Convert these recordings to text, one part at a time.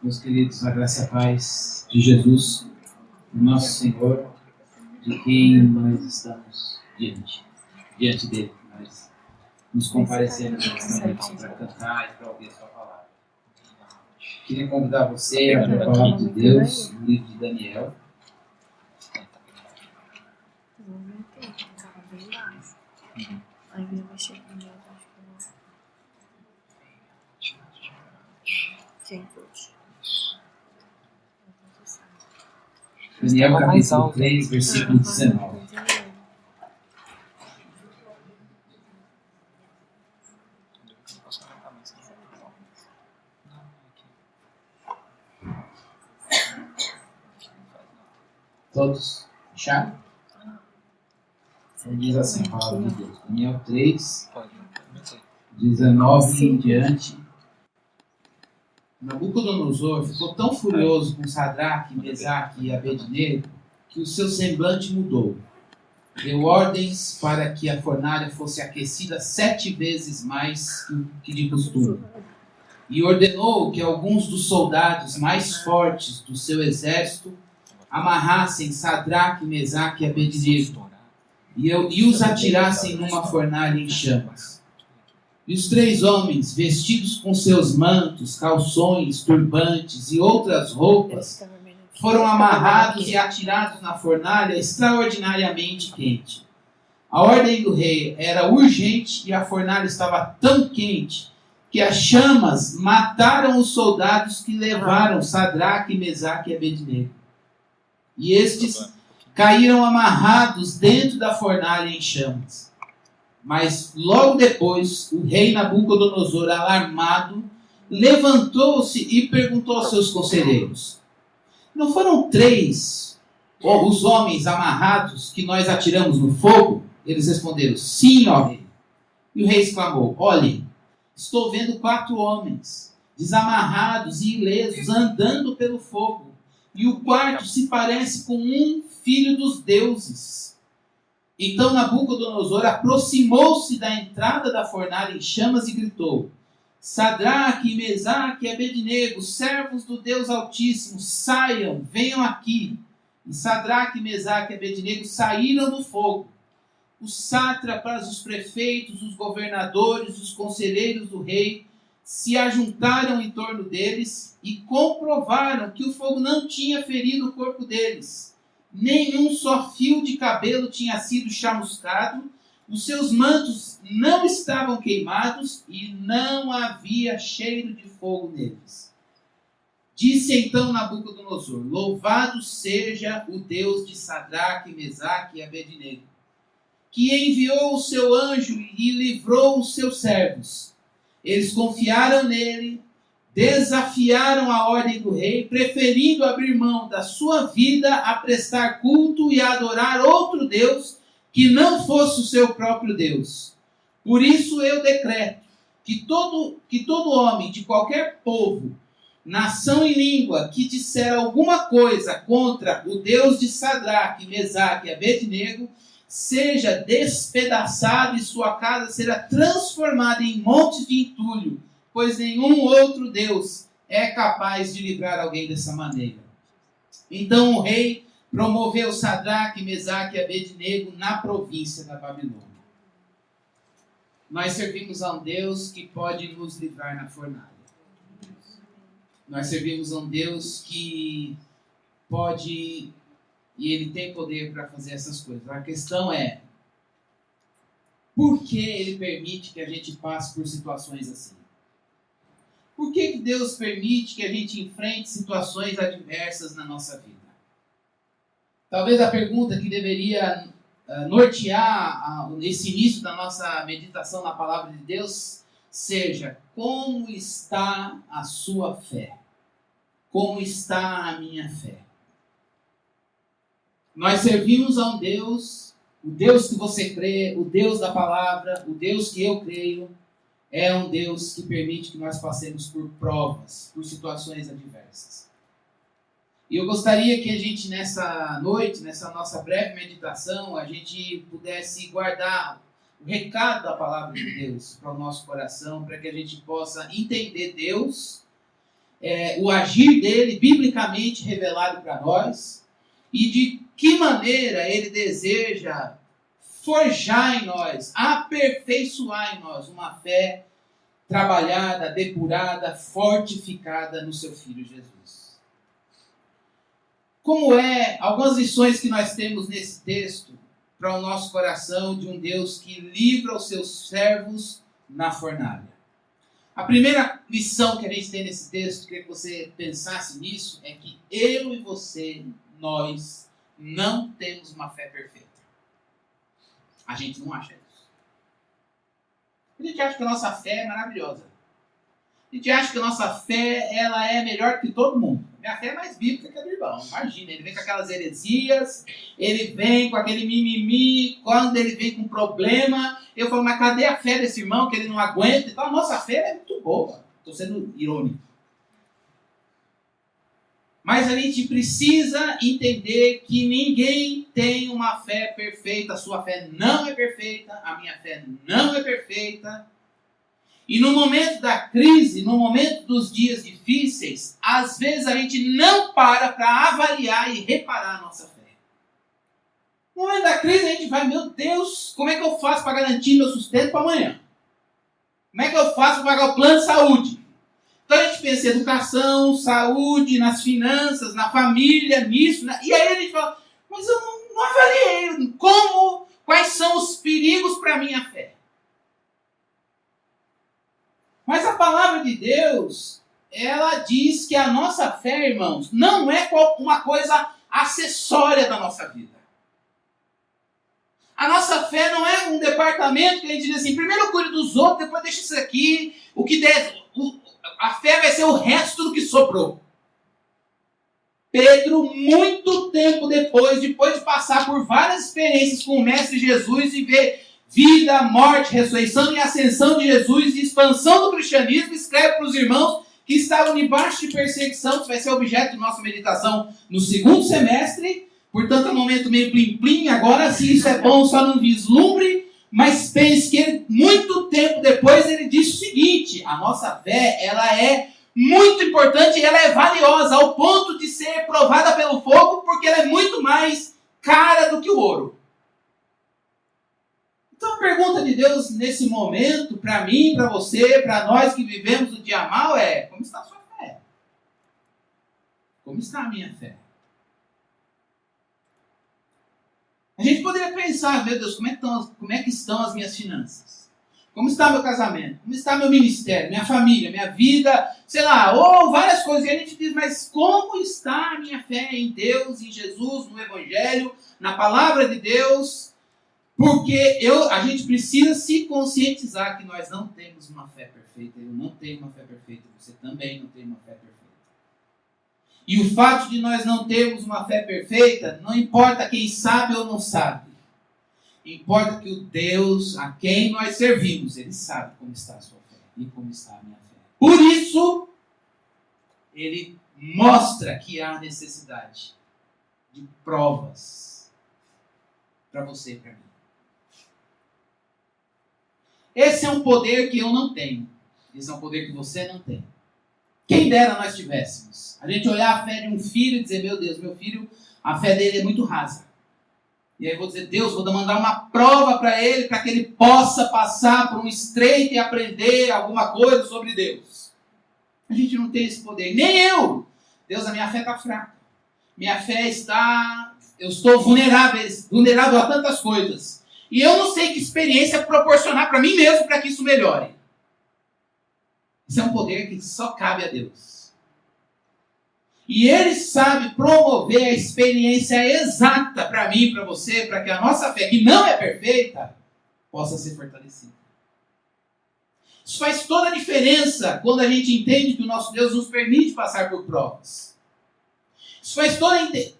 Meus queridos, a graça e a paz de Jesus, nosso Senhor, de quem nós estamos diante dele. Nós nos comparecemos nesta noite para cantar e para ouvir a sua palavra. Queria convidar você a abrir a palavra de Deus no livro de Daniel. Daniel capítulo 3, versículo 19. Todos fecharam? Diz assim a palavra de Deus. Daniel 3, 19 em diante. Nabucodonosor ficou tão furioso com Sadraque, Mesaque e Abednego que o seu semblante mudou. Deu ordens para que a fornalha fosse aquecida 7 vezes mais que de costume. E ordenou que alguns dos soldados mais fortes do seu exército amarrassem Sadraque, Mesaque e Abednego e os atirassem numa fornalha em chamas. E os 3 homens, vestidos com seus mantos, calções, turbantes e outras roupas, foram amarrados e atirados na fornalha extraordinariamente quente. A ordem do rei era urgente e a fornalha estava tão quente que as chamas mataram os soldados que levaram Sadraque, Mesaque e Abednego. E estes caíram amarrados dentro da fornalha em chamas. Mas logo depois, o rei Nabucodonosor, alarmado, levantou-se e perguntou aos seus conselheiros: não foram 3 os homens amarrados que nós atiramos no fogo? Eles responderam: sim, ó rei. E o rei exclamou: olhem, estou vendo 4 homens, desamarrados e ilesos, andando pelo fogo. E o quarto se parece com um filho dos deuses. Então Nabucodonosor aproximou-se da entrada da fornalha em chamas e gritou: Sadraque, Mesaque e Abednego, servos do Deus Altíssimo, saiam, venham aqui. E Sadraque, Mesaque e Abednego saíram do fogo. Os sátrapas, os prefeitos, os governadores, os conselheiros do rei se ajuntaram em torno deles e comprovaram que o fogo não tinha ferido o corpo deles. Nenhum só fio de cabelo tinha sido chamuscado, os seus mantos não estavam queimados e não havia cheiro de fogo neles. Disse então Nabucodonosor: louvado seja o Deus de Sadraque, Mesaque e Abednego, que enviou o seu anjo e livrou os seus servos. Eles confiaram nele, desafiaram a ordem do rei, preferindo abrir mão da sua vida a prestar culto e a adorar outro Deus que não fosse o seu próprio Deus. Por isso eu decreto que todo homem de qualquer povo, nação e língua que disser alguma coisa contra o Deus de Sadraque, Mesaque e Abednego seja despedaçado e sua casa será transformada em montes de entulho, pois nenhum outro Deus é capaz de livrar alguém dessa maneira. Então o rei promoveu Sadraque, Mesaque e Abednego na província da Babilônia. Nós servimos a um Deus que pode nos livrar na fornalha. Nós servimos a um Deus que pode, e Ele tem poder para fazer essas coisas. A questão é, por que Ele permite que a gente passe por situações assim? Por que Deus permite que a gente enfrente situações adversas na nossa vida? Talvez a pergunta que deveria nortear esse início da nossa meditação na palavra de Deus seja: como está a sua fé? Como está a minha fé? Nós servimos a um Deus, o Deus que você crê, o Deus da palavra, o Deus que eu creio, é um Deus que permite que nós passemos por provas, por situações adversas. E eu gostaria que a gente nessa noite, nessa nossa breve meditação, a gente pudesse guardar o recado da palavra de Deus para o nosso coração, para que a gente possa entender Deus o agir dele, biblicamente revelado para nós, e de que maneira ele deseja forjar em nós, aperfeiçoar em nós uma fé trabalhada, depurada, fortificada no seu Filho Jesus. Como algumas lições que nós temos nesse texto para o nosso coração de um Deus que livra os seus servos na fornalha. A primeira lição que a gente tem nesse texto, queria que você pensasse nisso, é que eu e você, nós, não temos uma fé perfeita. A gente não acha isso. A gente acha que a nossa fé é maravilhosa. A gente acha que a nossa fé ela é melhor que todo mundo. Minha fé é mais bíblica que a do irmão. Imagina, ele vem com aquelas heresias, ele vem com aquele mimimi, quando ele vem com problema, eu falo, mas cadê a fé desse irmão que ele não aguenta? Então a nossa fé é muito boa. Estou sendo irônico. Mas a gente precisa entender que ninguém tem uma fé perfeita. A sua fé não é perfeita, a minha fé não é perfeita. E no momento da crise, no momento dos dias difíceis, às vezes a gente não para avaliar e reparar a nossa fé. No momento da crise a gente vai, meu Deus, como é que eu faço para garantir meu sustento para amanhã? Como é que eu faço para pagar o plano de saúde? Então a gente pensa em educação, saúde, nas finanças, na família, nisso. E aí a gente fala, mas eu não avaliei quais são os perigos para a minha fé. Mas a palavra de Deus, ela diz que a nossa fé, irmãos, não é uma coisa acessória da nossa vida. A nossa fé não é um departamento que a gente diz assim, primeiro eu cuido dos outros, depois deixa isso aqui, o que der, a fé vai ser o resto do que sobrou. Pedro, muito tempo depois de passar por várias experiências com o Mestre Jesus e ver vida, morte, ressurreição e ascensão de Jesus e expansão do cristianismo, escreve para os irmãos que estavam debaixo de perseguição, que vai ser objeto de nossa meditação no segundo semestre. Portanto, é um momento meio plim-plim. Agora, se isso é bom, só não vislumbre. Mas pense que ele, muito tempo depois, ele disse o seguinte: a nossa fé, ela é muito importante e ela é valiosa, ao ponto de ser provada pelo fogo, porque ela é muito mais cara do que o ouro. Então a pergunta de Deus nesse momento, para mim, para você, para nós que vivemos o dia mal é: como está a sua fé? Como está a minha fé? A gente poderia pensar, meu Deus, como é que estão as minhas finanças? Como está meu casamento? Como está meu ministério, minha família, minha vida, sei lá, ou várias coisas. E a gente diz, mas como está a minha fé em Deus, em Jesus, no Evangelho, na Palavra de Deus? Porque a gente precisa se conscientizar que nós não temos uma fé perfeita. Eu não tenho uma fé perfeita, você também não tem uma fé perfeita. E o fato de nós não termos uma fé perfeita, não importa quem sabe ou não sabe. Importa que o Deus a quem nós servimos, Ele sabe como está a sua fé e como está a minha fé. Por isso, Ele mostra que há necessidade de provas para você e para mim. Esse é um poder que eu não tenho. Esse é um poder que você não tem. Quem dera nós tivéssemos. A gente olhar a fé de um filho e dizer, meu Deus, meu filho, a fé dele é muito rasa. E aí eu vou dizer, Deus, vou mandar uma prova para ele, para que ele possa passar por um estreito e aprender alguma coisa sobre Deus. A gente não tem esse poder. Nem eu. Deus, a minha fé está fraca. Minha fé eu estou vulnerável a tantas coisas. E eu não sei que experiência proporcionar para mim mesmo para que isso melhore. Isso é um poder que só cabe a Deus. E Ele sabe promover a experiência exata para mim e para você, para que a nossa fé, que não é perfeita, possa ser fortalecida. Isso faz toda a diferença quando a gente entende que o nosso Deus nos permite passar por provas. Isso faz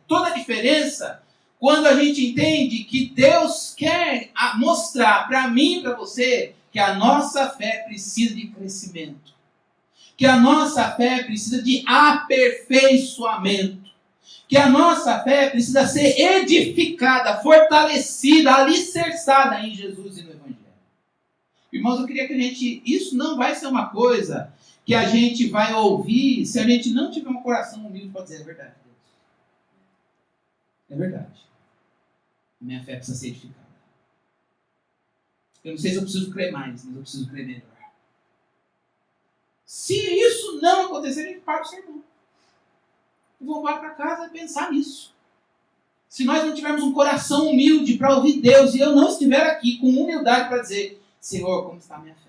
toda a diferença quando a gente entende que Deus quer mostrar para mim e para você que a nossa fé precisa de crescimento. Que a nossa fé precisa de aperfeiçoamento. Que a nossa fé precisa ser edificada, fortalecida, alicerçada em Jesus e no Evangelho. Irmãos, eu queria que a gente... Isso não vai ser uma coisa que a gente vai ouvir se a gente não tiver um coração humilde para dizer: é verdade, Deus. É verdade. Minha fé precisa ser edificada. Eu não sei se eu preciso crer mais, mas eu preciso crer melhor. Se isso não acontecer, a gente para o sermão. E vamos para casa e pensar nisso. Se nós não tivermos um coração humilde para ouvir Deus, e eu não estiver aqui com humildade para dizer: Senhor, como está a minha fé?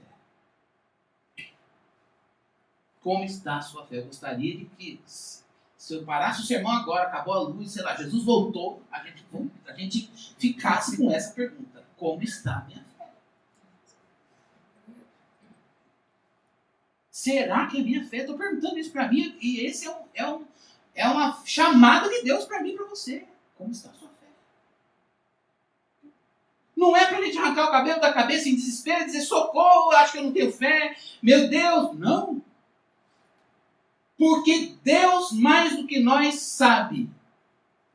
Como está a sua fé? Eu gostaria de que, se eu parasse o sermão agora, acabou a luz, sei lá, Jesus voltou, a gente ficasse com essa pergunta: como está a minha fé? Será que a minha fé? Estou perguntando isso para mim, e esse é uma chamada de Deus para mim e para você. Como está a sua fé? Não é para a gente arrancar o cabelo da cabeça em desespero e dizer: socorro, acho que eu não tenho fé, meu Deus. Não. Porque Deus, mais do que nós, sabe.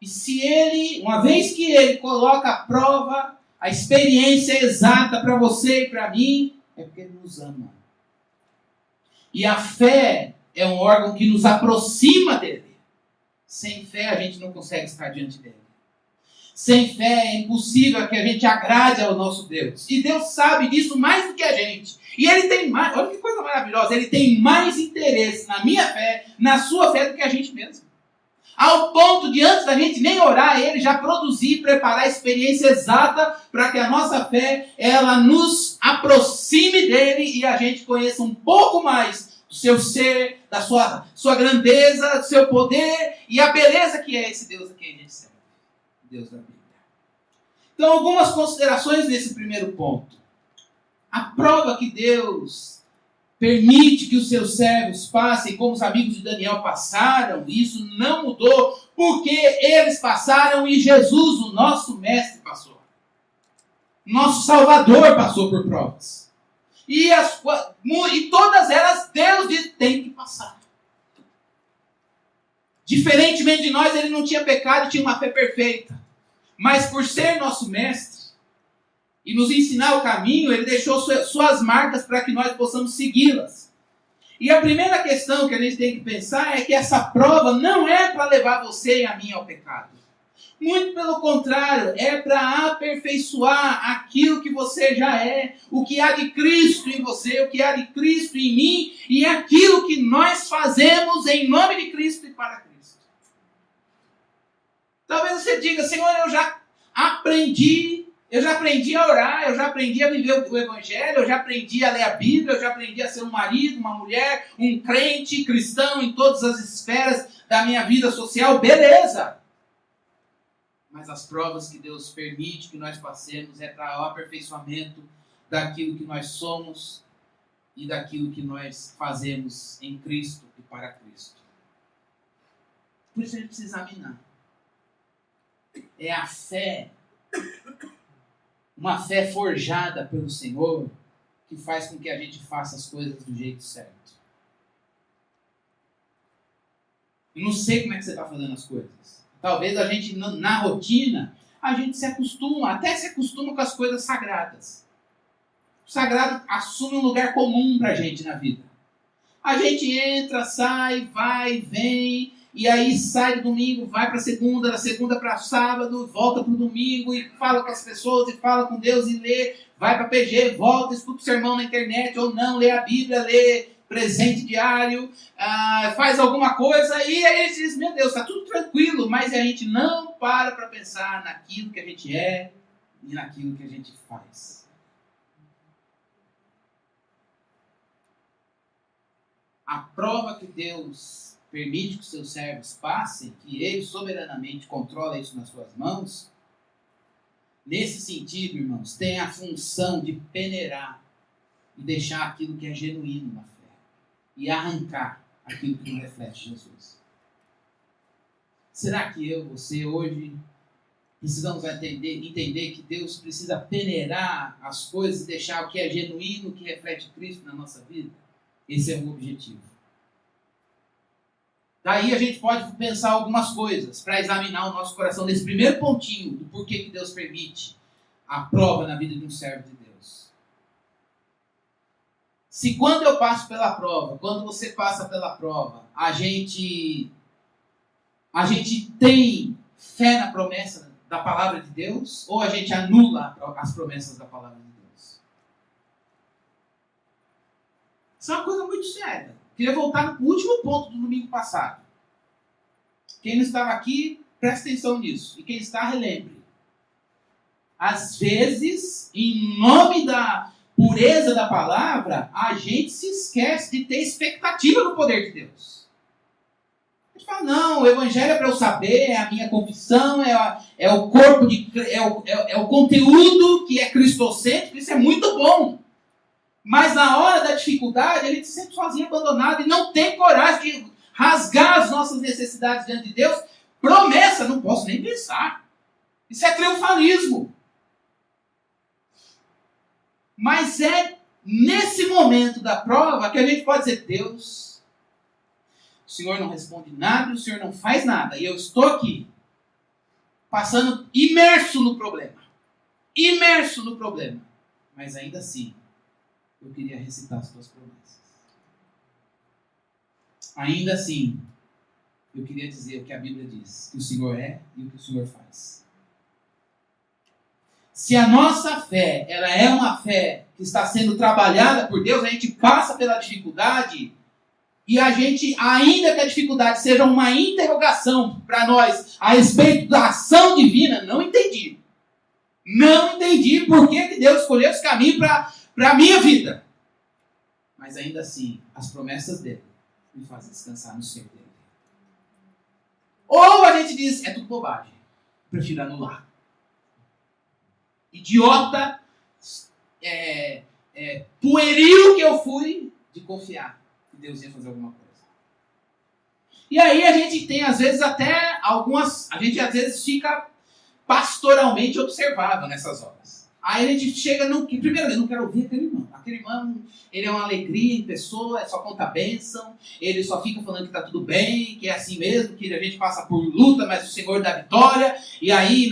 E se Ele, uma vez que Ele coloca a prova, a experiência exata para você e para mim, é porque Ele nos ama. E a fé é um órgão que nos aproxima dele. Sem fé a gente não consegue estar diante dele. Sem fé é impossível que a gente agrade ao nosso Deus. E Deus sabe disso mais do que a gente. E Ele tem mais, olha que coisa maravilhosa, Ele tem mais interesse na minha fé, na sua fé, do que a gente mesmo. Ao ponto de, antes da gente nem orar, Ele já produzir, preparar a experiência exata para que a nossa fé, ela nos aproxime dEle e a gente conheça um pouco mais do seu ser, da sua grandeza, do seu poder e a beleza que é esse Deus a quem a gente serve. Deus da Bíblia. Então, algumas considerações nesse primeiro ponto. A prova que Deus permite que os seus servos passem, como os amigos de Daniel passaram, isso não mudou, porque eles passaram e Jesus, o nosso mestre, passou. Nosso Salvador passou por provas. E todas elas, Deus diz: tem que passar. Diferentemente de nós, ele não tinha pecado e tinha uma fé perfeita. Mas por ser nosso mestre e nos ensinar o caminho, ele deixou suas marcas para que nós possamos segui-las. E a primeira questão que a gente tem que pensar é que essa prova não é para levar você e a mim ao pecado. Muito pelo contrário, é para aperfeiçoar aquilo que você já é, o que há de Cristo em você, o que há de Cristo em mim, e aquilo que nós fazemos em nome de Cristo e para Cristo. Talvez você diga: Senhor, eu já aprendi a orar, eu já aprendi a viver o Evangelho, eu já aprendi a ler a Bíblia, eu já aprendi a ser um marido, uma mulher, um crente cristão em todas as esferas da minha vida social. Beleza! Mas as provas que Deus permite que nós passemos é para o aperfeiçoamento daquilo que nós somos e daquilo que nós fazemos em Cristo e para Cristo. Por isso a gente precisa examinar. É a fé, uma fé forjada pelo Senhor, que faz com que a gente faça as coisas do jeito certo. Eu não sei como é que você está fazendo as coisas. Talvez a gente, na rotina, a gente se acostuma, até se acostuma com as coisas sagradas. O sagrado assume um lugar comum para a gente na vida. A gente entra, sai, vai, vem, e aí sai do domingo, vai para a segunda, da segunda para sábado, volta para o domingo e fala com as pessoas, e fala com Deus, e lê, vai para a PG, volta, escuta o sermão na internet, ou não, lê a Bíblia, lê presente diário, faz alguma coisa, e aí a gente diz: meu Deus, está tudo tranquilo, mas a gente não para pensar naquilo que a gente é e naquilo que a gente faz. A prova que Deus permite que os seus servos passem, que Ele soberanamente controla isso nas suas mãos, nesse sentido, irmãos, tem a função de peneirar e deixar aquilo que é genuíno na fé e arrancar aquilo que não reflete Jesus. Será que eu, você, hoje, precisamos entender que Deus precisa peneirar as coisas e deixar o que é genuíno, o que reflete Cristo na nossa vida? Esse é o objetivo. Daí a gente pode pensar algumas coisas para examinar o nosso coração nesse primeiro pontinho do porquê que Deus permite a prova na vida de um servo de Deus. Se quando eu passo pela prova, quando você passa pela prova, a gente tem fé na promessa da palavra de Deus, ou a gente anula as promessas da palavra de Deus? Isso é uma coisa muito séria. Queria voltar no último ponto do domingo passado. Quem não estava aqui, presta atenção nisso. E quem está, relembre. Às vezes, em nome da pureza da palavra, a gente se esquece de ter expectativa no poder de Deus. A gente fala, não, o evangelho é para eu saber, é a minha confissão, é o corpo é o conteúdo que é cristocêntrico, isso é muito bom. Mas na hora da dificuldade, a gente se sente sozinho, abandonado, e não tem coragem de rasgar as nossas necessidades diante de Deus. Promessa, não posso nem pensar. Isso é triunfalismo. Mas é nesse momento da prova que a gente pode dizer, Deus, o Senhor não responde nada, o Senhor não faz nada. E eu estou aqui, passando imerso no problema. Imerso no problema. Mas ainda assim, eu queria recitar as tuas promessas. Ainda assim, eu queria dizer o que a Bíblia diz, que o Senhor é e o que o Senhor faz. Se a nossa fé, ela é uma fé que está sendo trabalhada por Deus, a gente passa pela dificuldade e a gente, ainda que a dificuldade seja uma interrogação para nós a respeito da ação divina, não entendi. Não entendi por que Deus escolheu esse caminho para a minha vida. Mas ainda assim, as promessas dele me fazem descansar no ser dele. Ou a gente diz, é tudo bobagem, prefiro anular. Idiota, pueril que eu fui de confiar que Deus ia fazer alguma coisa. E aí a gente tem, às vezes, até algumas... A gente, às vezes, fica pastoralmente observável nessas horas. Aí a gente chega no... Primeiro, eu não quero ouvir aquele irmão. Aquele irmão, ele é uma alegria em pessoa, só conta bênção, ele só fica falando que está tudo bem, que é assim mesmo, que a gente passa por luta, mas o Senhor dá vitória, e aí,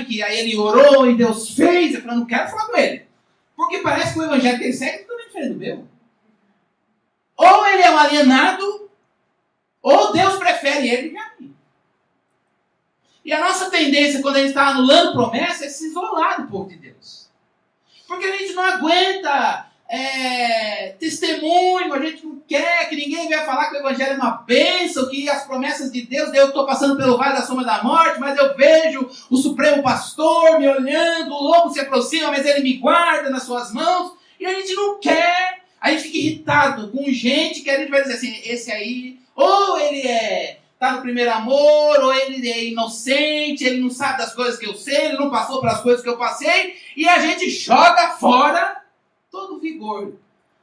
que aí ele orou e Deus fez. Eu falo, não quero falar com ele. Porque parece que o evangelho que ele segue é totalmente diferente do meu. Ou ele é um alienado, ou Deus prefere ele que a mim. E a nossa tendência, quando a gente está anulando promessa, é se isolar do povo de Deus. Porque a gente não aguenta testemunho, a gente não quer que ninguém venha falar que o evangelho é uma bênção, que as promessas de Deus, eu estou passando pelo vale da sombra da morte, mas eu vejo o Supremo Pastor me olhando, o lobo se aproxima, mas ele me guarda nas suas mãos, e a gente não quer, a gente fica irritado com gente que a gente vai dizer assim, esse aí, ou ele está no primeiro amor, ou ele é inocente, ele não sabe das coisas que eu sei, ele não passou pelas coisas que eu passei, e a gente joga fora todo o vigor.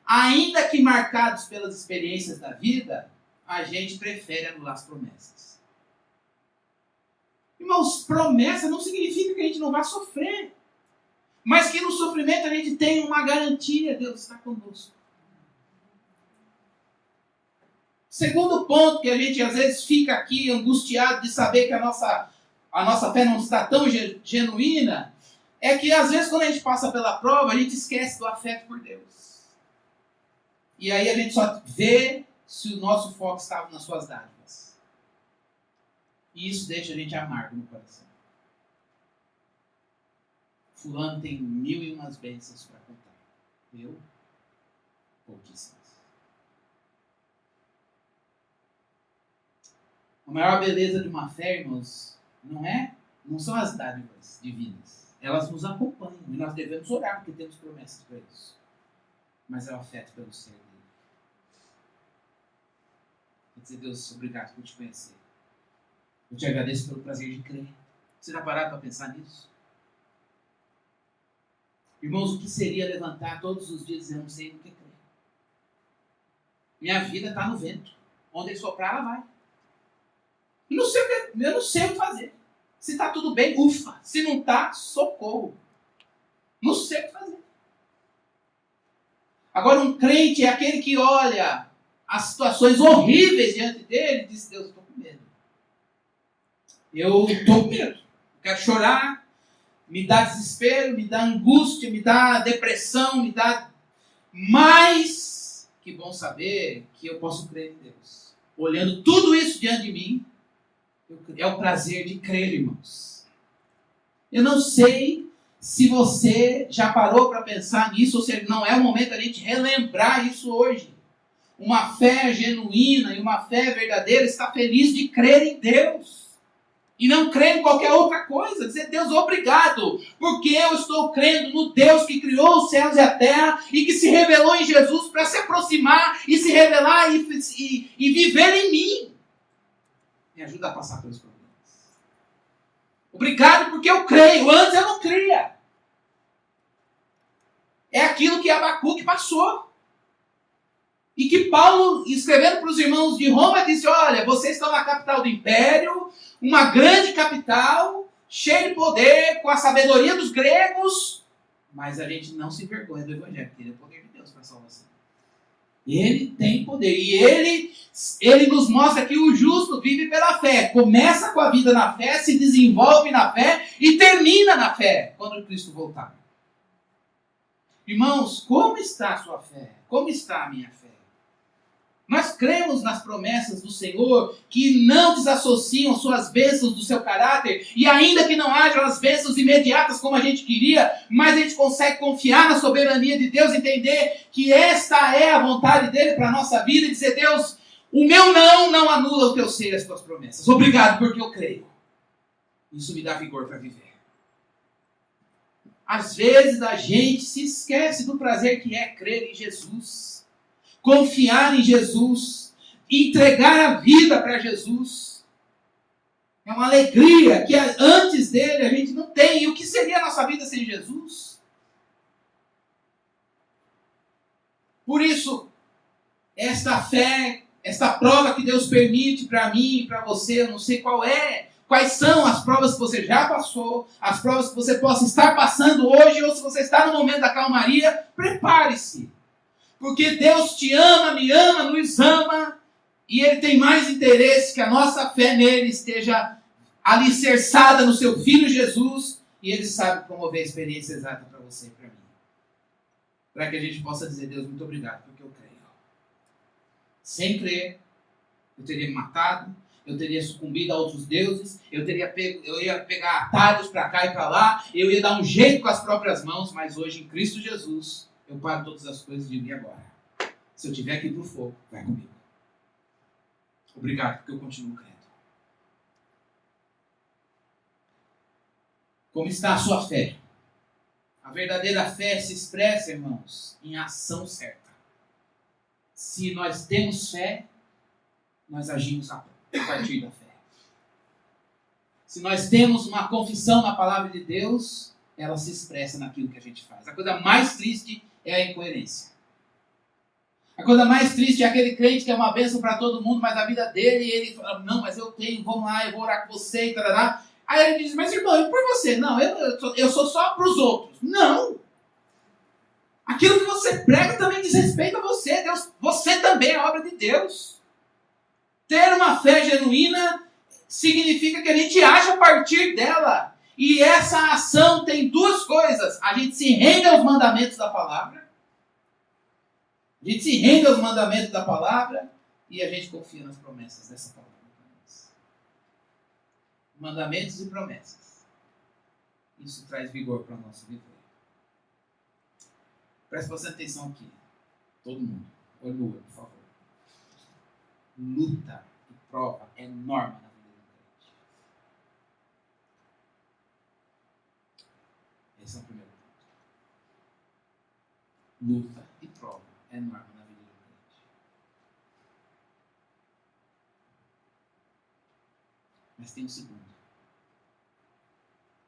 Ainda que marcados pelas experiências da vida, a gente prefere anular as promessas. Irmãos, promessa não significa que a gente não vai sofrer, mas que no sofrimento a gente tem uma garantia, Deus está conosco. Segundo ponto que a gente às vezes fica aqui angustiado de saber que a nossa fé não está tão genuína, é que às vezes quando a gente passa pela prova, a gente esquece do afeto por Deus. E aí a gente só vê se o nosso foco estava nas suas dádivas. E isso deixa a gente amargo no coração. Fulano tem 1001 bênçãos para contar. Eu, pouquíssimas. A maior beleza de uma fé, irmãos, não são as dádivas divinas. Elas nos acompanham e nós devemos orar porque temos promessas para isso. Mas é o afeto pelo ser dele. Quer dizer, Deus, obrigado por te conhecer. Eu te agradeço pelo prazer de crer. Você já parou para pensar nisso? Irmãos, o que seria levantar todos os dias e eu não sei no que crer? Minha vida está no vento. Onde ele soprar, ela vai. Eu não sei o que fazer. Se está tudo bem, ufa. Se não está, socorro. Não sei o que fazer. Agora, um crente é aquele que olha as situações horríveis diante dele e diz, Deus, eu estou com medo. Eu estou com medo. Eu quero chorar. Me dá desespero, me dá angústia, me dá depressão, me dá... Mas que bom saber que eu posso crer em Deus. Olhando tudo isso diante de mim, é o prazer de crer, irmãos. Eu não sei se você já parou para pensar nisso, ou se não é o momento da gente relembrar isso hoje. Uma fé genuína e uma fé verdadeira está feliz de crer em Deus. E não crer em qualquer outra coisa. Dizer, Deus, obrigado, porque eu estou crendo no Deus que criou os céus e a terra e que se revelou em Jesus para se aproximar e se revelar e viver em mim. Me ajuda a passar pelos problemas. Obrigado porque eu creio. Antes eu não cria. É aquilo que Abacuque passou. E que Paulo, escrevendo para os irmãos de Roma, disse, olha, vocês estão na capital do império, uma grande capital, cheia de poder, com a sabedoria dos gregos, mas a gente não se envergonha do evangelho, porque ele é o poder de Deus para a salvação. Ele tem poder. E ele nos mostra que o justo vive pela fé. Começa com a vida na fé, se desenvolve na fé e termina na fé, quando Cristo voltar. Irmãos, como está a sua fé? Como está a minha fé? Nós cremos nas promessas do Senhor que não desassociam suas bênçãos do seu caráter, e ainda que não hajam as bênçãos imediatas como a gente queria, mas a gente consegue confiar na soberania de Deus, entender que esta é a vontade dele para a nossa vida e dizer, Deus, o meu não anula o teu ser e as tuas promessas. Obrigado porque eu creio. Isso me dá vigor para viver. Às vezes a gente se esquece do prazer que é crer em Jesus. Confiar em Jesus, entregar a vida para Jesus. É uma alegria que antes dele a gente não tem. E o que seria a nossa vida sem Jesus? Por isso, esta fé, esta prova que Deus permite para mim e para você, eu não sei qual é, quais são as provas que você já passou, as provas que você possa estar passando hoje, ou se você está no momento da calmaria, prepare-se. Porque Deus te ama, me ama, nos ama, e Ele tem mais interesse que a nossa fé nele esteja alicerçada no seu Filho Jesus, e Ele sabe promover a experiência exata para você e para mim. Para que a gente possa dizer, Deus, muito obrigado, porque eu creio. Sem crer, eu teria me matado, eu teria sucumbido a outros deuses, eu ia pegar atalhos para cá e para lá, eu ia dar um jeito com as próprias mãos, mas hoje em Cristo Jesus, eu paro todas as coisas de mim agora. Se eu tiver que ir para o fogo, vai comigo. Obrigado, porque eu continuo crendo. Como está a sua fé? A verdadeira fé se expressa, irmãos, em ação certa. Se nós temos fé, nós agimos a partir da fé. Se nós temos uma confissão na palavra de Deus, ela se expressa naquilo que a gente faz. A coisa mais triste é a incoerência. A coisa mais triste é aquele crente que é uma bênção para todo mundo, mas a vida dele, ele fala, não, mas eu tenho, vamos lá, eu vou orar com você, e tarará. Aí ele diz, mas irmão, e por você? Não, eu sou só para os outros. Não! Aquilo que você prega também diz respeito a você. Deus, você também é obra de Deus. Ter uma fé genuína significa que a gente age a partir dela. E essa ação tem duas coisas. A gente se rende aos mandamentos da palavra. A gente se rende aos mandamentos da palavra. E a gente confia nas promessas dessa palavra. Mandamentos e promessas. Isso traz vigor para o nosso viver. Presta bastante atenção aqui. Todo mundo. Olho no olho, por favor. Luta e prova é norma na vida do crente. Esse é o primeiro ponto. Luta e prova é norma na vida do crente. Mas tem um segundo.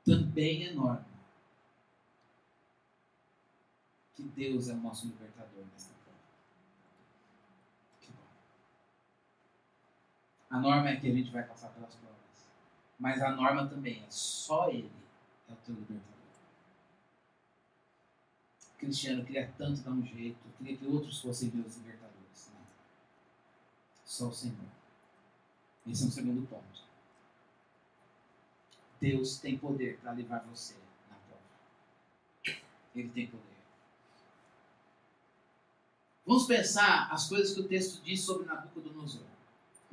Também é norma que Deus é o nosso libertador nesta prova. Que bom. A norma é que a gente vai passar pelas provas. Mas a norma também é só Ele é o teu libertador. O cristiano queria tanto dar um jeito, queria que outros fossem meus libertadores. Não. Só o Senhor. Esse é o segundo ponto. Deus tem poder para livrar você na prova. Ele tem poder. Vamos pensar as coisas que o texto diz sobre Nabucodonosor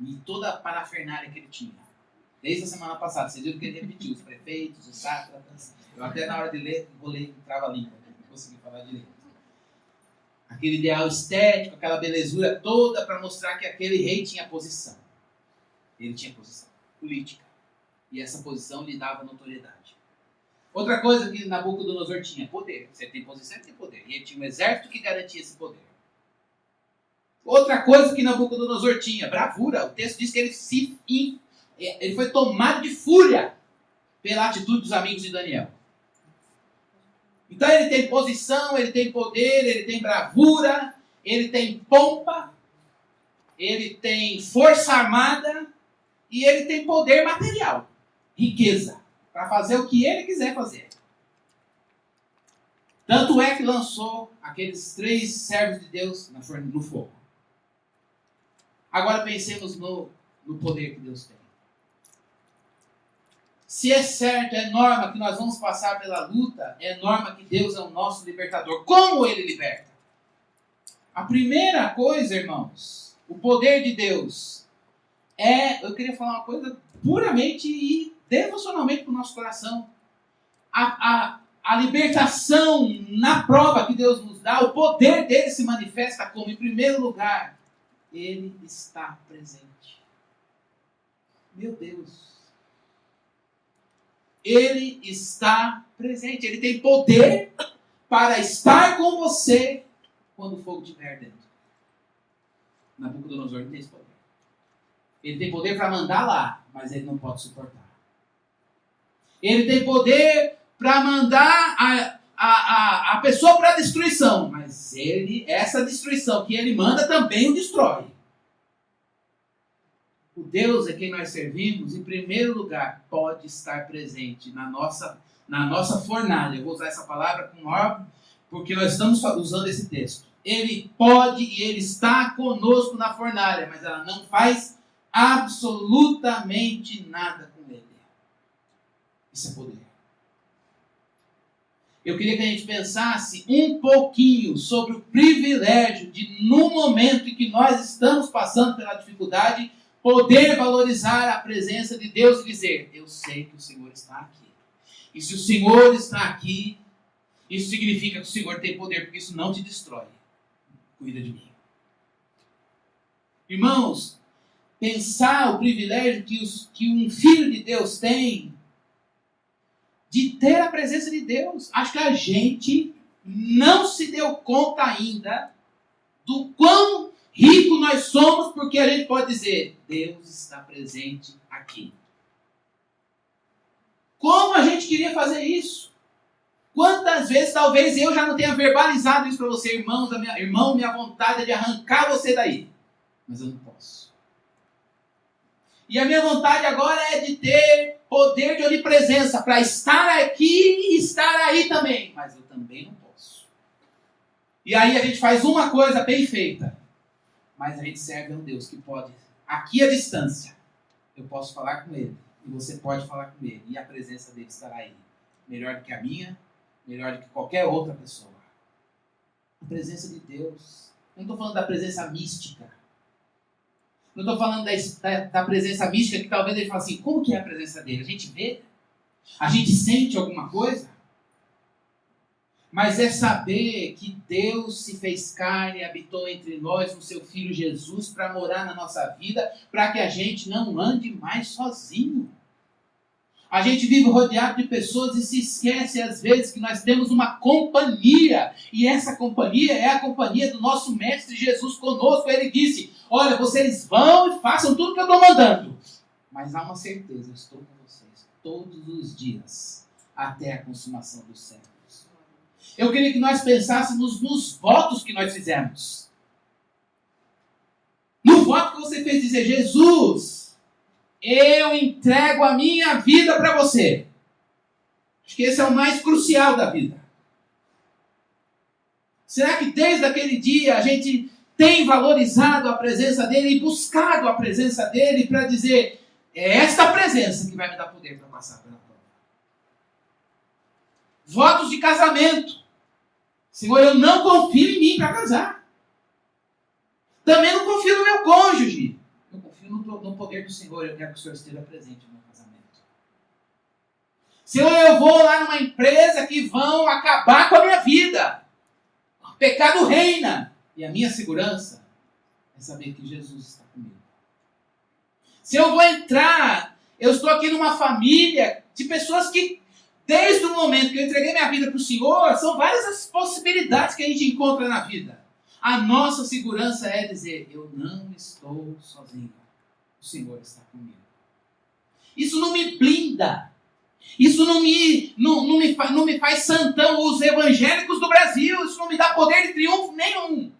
e toda a parafernália que ele tinha. Desde a semana passada, vocês viram que ele repetiu os prefeitos, os sátrapas. Eu até na hora de ler, enrolei, trava a língua, não consegui falar direito. Aquele ideal estético, aquela belezura toda para mostrar que aquele rei tinha posição. Ele tinha posição política. E essa posição lhe dava notoriedade. Outra coisa que Nabucodonosor tinha, poder. Você tem posição, você tem poder. E ele tinha um exército que garantia esse poder. Outra coisa que Nabucodonosor tinha, bravura. O texto diz que ele foi tomado de fúria pela atitude dos amigos de Daniel. Então ele tem posição, ele tem poder, ele tem bravura, ele tem pompa, ele tem força armada e ele tem poder material, riqueza, para fazer o que ele quiser fazer. Tanto é que lançou aqueles 3 servos de Deus no fogo. Agora pensemos no poder que Deus tem. Se é certo, é norma que nós vamos passar pela luta, é norma que Deus é o nosso libertador. Como Ele liberta? A primeira coisa, irmãos, o poder de Deus eu queria falar uma coisa puramente e devocionalmente para o nosso coração. A libertação na prova que Deus nos dá, o poder dele se manifesta como, em primeiro lugar, Ele está presente. Meu Deus. Ele está presente. Ele tem poder para estar com você quando o fogo estiver dentro. Nabucodonosor não tem esse poder. Ele tem poder para mandar lá, mas ele não pode suportar. Ele tem poder para mandar a pessoa para a destruição, mas essa destruição que ele manda também o destrói. O Deus a quem nós servimos, em primeiro lugar, pode estar presente na nossa fornalha. Eu vou usar essa palavra com maior, porque nós estamos usando esse texto. Ele pode e Ele está conosco na fornalha, mas ela não faz absolutamente nada com Ele. Isso é poder. Eu queria que a gente pensasse um pouquinho sobre o privilégio de, no momento em que nós estamos passando pela dificuldade, poder valorizar a presença de Deus e dizer, eu sei que o Senhor está aqui. E se o Senhor está aqui, isso significa que o Senhor tem poder, porque isso não te destrói. Cuida de mim. Irmãos, pensar o privilégio que um filho de Deus tem de ter a presença de Deus. Acho que a gente não se deu conta ainda do quão rico nós somos, porque a gente pode dizer, Deus está presente aqui. Como a gente queria fazer isso? Quantas vezes, talvez eu já não tenha verbalizado isso para você, irmão, minha vontade é de arrancar você daí. Mas eu não posso. E a minha vontade agora é de ter poder de onipresença, para estar aqui e estar aí também. Mas eu também não posso. E aí a gente faz uma coisa bem feita. Mas a gente serve a um Deus que pode, aqui à distância, eu posso falar com Ele. E você pode falar com Ele. E a presença dele estará aí. Melhor do que a minha, melhor do que qualquer outra pessoa. A presença de Deus. Eu não estou falando da presença mística. Não estou falando da presença mística que talvez ele fale assim, como que é a presença dele? A gente vê? A gente sente alguma coisa? Mas é saber que Deus se fez carne e habitou entre nós no seu Filho Jesus para morar na nossa vida, para que a gente não ande mais sozinho. A gente vive rodeado de pessoas e se esquece às vezes que nós temos uma companhia. E essa companhia é a companhia do nosso Mestre Jesus conosco. Ele disse, olha, vocês vão e façam tudo que eu estou mandando. Mas há uma certeza, eu estou com vocês todos os dias, até a consumação dos séculos. Eu queria que nós pensássemos nos votos que nós fizemos. No voto que você fez dizer, Jesus, eu entrego a minha vida para você. Acho que esse é o mais crucial da vida. Será que desde aquele dia a gente tem valorizado a presença dele e buscado a presença dele para dizer, é esta presença que vai me dar poder para passar pela prova? Votos de casamento. Senhor, eu não confio em mim para casar. Também não confio no meu cônjuge. Eu confio no poder do Senhor. Eu quero que o Senhor esteja presente no meu casamento. Senhor, eu vou lá numa empresa que vão acabar com a minha vida. O pecado reina. E a minha segurança é saber que Jesus está comigo. Se eu vou entrar, eu estou aqui numa família de pessoas que, desde o momento que eu entreguei minha vida para o Senhor, são várias as possibilidades que a gente encontra na vida. A nossa segurança é dizer, eu não estou sozinho. O Senhor está comigo. Isso não me blinda. Isso não me faz santão os evangélicos do Brasil. Isso não me dá poder de triunfo nenhum.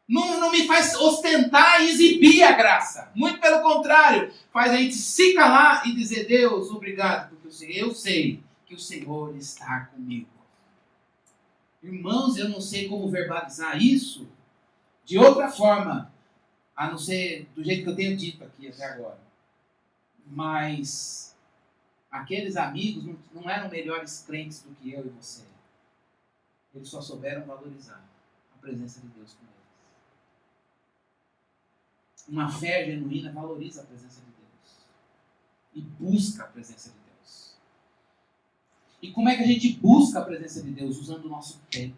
Não me faz ostentar e exibir a graça. Muito pelo contrário, faz a gente se calar e dizer, Deus, obrigado, porque eu sei que o Senhor está comigo. Irmãos, eu não sei como verbalizar isso de outra forma, a não ser do jeito que eu tenho dito aqui até agora. Mas aqueles amigos não eram melhores crentes do que eu e você. Eles só souberam valorizar a presença de Deus com eles. Uma fé genuína valoriza a presença de Deus e busca a presença de Deus. E como é que a gente busca a presença de Deus? Usando o nosso tempo.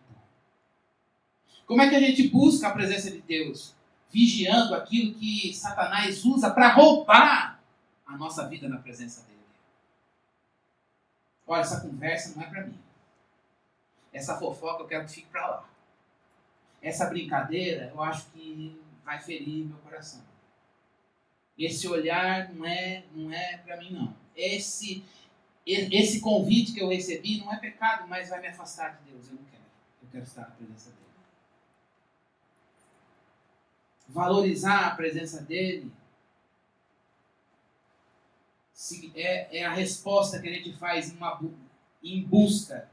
Como é que a gente busca a presença de Deus? Vigiando aquilo que Satanás usa para roubar a nossa vida na presença dele. Olha, essa conversa não é para mim. Essa fofoca eu quero que fique para lá. Essa brincadeira eu acho que vai ferir meu coração. Esse olhar não é para mim, não. Esse convite que eu recebi não é pecado, mas vai me afastar de Deus. Eu não quero. Eu quero estar na presença dele. Valorizar a presença dele é a resposta que a gente faz em busca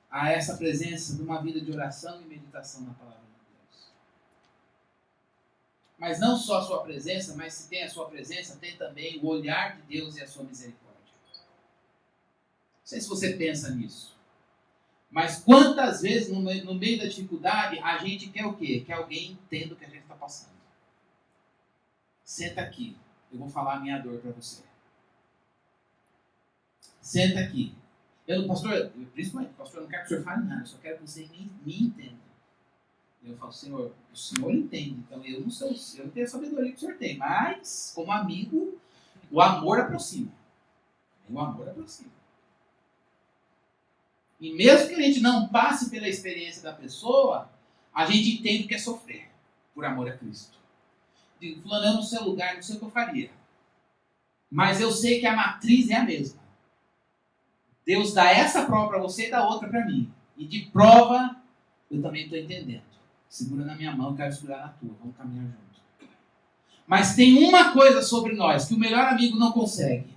a essa presença de uma vida de oração e meditação na palavra de Deus. Mas não só a sua presença, mas se tem a sua presença, tem também o olhar de Deus e a sua misericórdia. Não sei se você pensa nisso. Mas quantas vezes no meio da dificuldade a gente quer o quê? Que alguém entenda o que a gente está passando. Senta aqui, eu vou falar a minha dor para você. Senta aqui. Principalmente, pastor, eu não quero que o senhor fale nada, eu só quero que você me entenda. Eu falo, Senhor, o senhor entende, então eu não tenho a sabedoria que o senhor tem, mas, como amigo, o amor aproxima. O amor aproxima. E mesmo que a gente não passe pela experiência da pessoa, a gente entende o que é sofrer, por amor a Cristo. Digo, fulano, eu no seu lugar, não sei o que eu faria. Mas eu sei que a matriz é a mesma. Deus dá essa prova para você e dá outra para mim. E de prova, eu também estou entendendo. Segura na minha mão, quero segurar na tua. Vamos caminhar juntos. Mas tem uma coisa sobre nós que o melhor amigo não consegue.